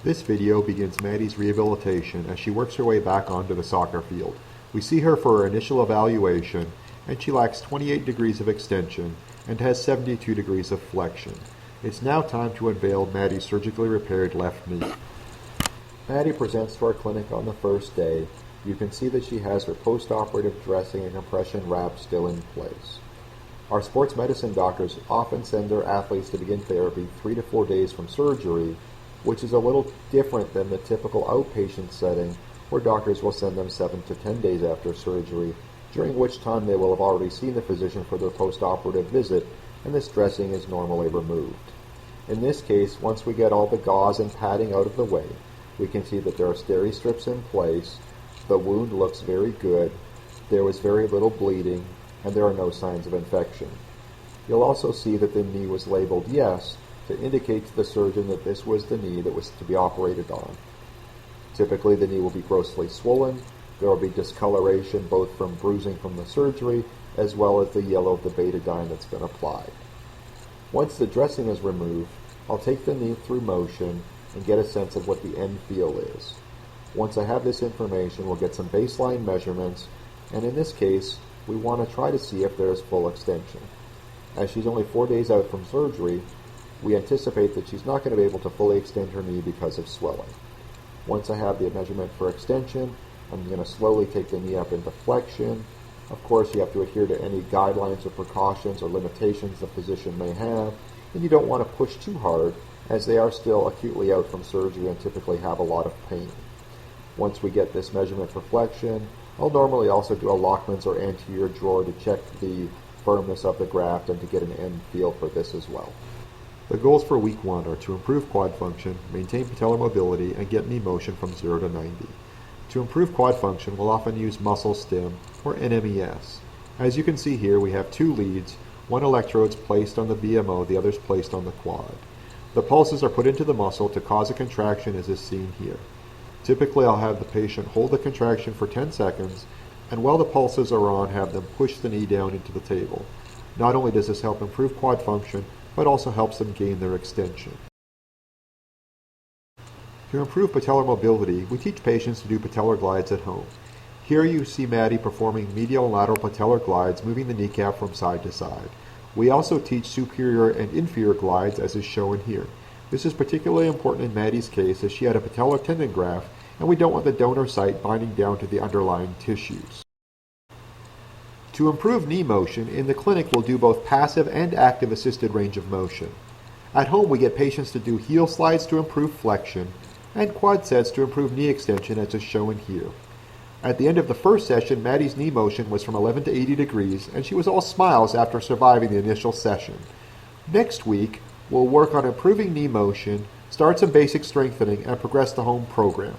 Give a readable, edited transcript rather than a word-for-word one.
This video begins Maddie's rehabilitation as she works her way back onto the soccer field. We see her for her initial evaluation, and she lacks 28 degrees of extension and has 72 degrees of flexion. It's now time to unveil Maddie's surgically repaired left knee. Maddie presents to our clinic on the first day. You can see that she has her post-operative dressing and compression wrap still in place. Our sports medicine doctors often send their athletes to begin therapy 3 to 4 days from surgery, which is a little different than the typical outpatient setting where doctors will send them 7 to 10 days after surgery, during which time they will have already seen the physician for their post-operative visit and this dressing is normally removed. In this case, once we get all the gauze and padding out of the way, we can see that there are steri strips in place, the wound looks very good, there was very little bleeding, and there are no signs of infection. You'll also see that the knee was labeled yes to indicate to the surgeon that this was the knee that was to be operated on. Typically, the knee will be grossly swollen. There will be discoloration both from bruising from the surgery as well as the yellow of the betadine that's been applied. Once the dressing is removed, I'll take the knee through motion and get a sense of what the end feel is. Once I have this information, we'll get some baseline measurements, and in this case, we want to try to see if there is full extension. As she's only 4 days out from surgery, we anticipate that she's not going to be able to fully extend her knee because of swelling. Once I have the measurement for extension, I'm going to slowly take the knee up into flexion. Of course, you have to adhere to any guidelines or precautions or limitations the physician may have, and you don't want to push too hard as they are still acutely out from surgery and typically have a lot of pain. Once we get this measurement for flexion, I'll normally also do a Lockman's or anterior drawer to check the firmness of the graft and to get an end feel for this as well. The goals for week 1 are to improve quad function, maintain patellar mobility, and get knee motion from 0 to 90. To improve quad function, we'll often use muscle stim, or NMES. As you can see here, we have 2 leads, one electrode's placed on the BMO, the other's placed on the quad. The pulses are put into the muscle to cause a contraction as is seen here. Typically, I'll have the patient hold the contraction for 10 seconds, and while the pulses are on, have them push the knee down into the table. Not only does this help improve quad function, but also helps them gain their extension. To improve patellar mobility, we teach patients to do patellar glides at home. Here you see Maddie performing medial and lateral patellar glides, moving the kneecap from side to side. We also teach superior and inferior glides as is shown here. This is particularly important in Maddie's case as she had a patellar tendon graft and we don't want the donor site binding down to the underlying tissues. To improve knee motion, in the clinic we'll do both passive and active assisted range of motion. At home we get patients to do heel slides to improve flexion and quad sets to improve knee extension as is shown here. At the end of the first session, Maddie's knee motion was from 11 to 80 degrees and she was all smiles after surviving the initial session. Next week, we'll work on improving knee motion, start some basic strengthening, and progress the home program.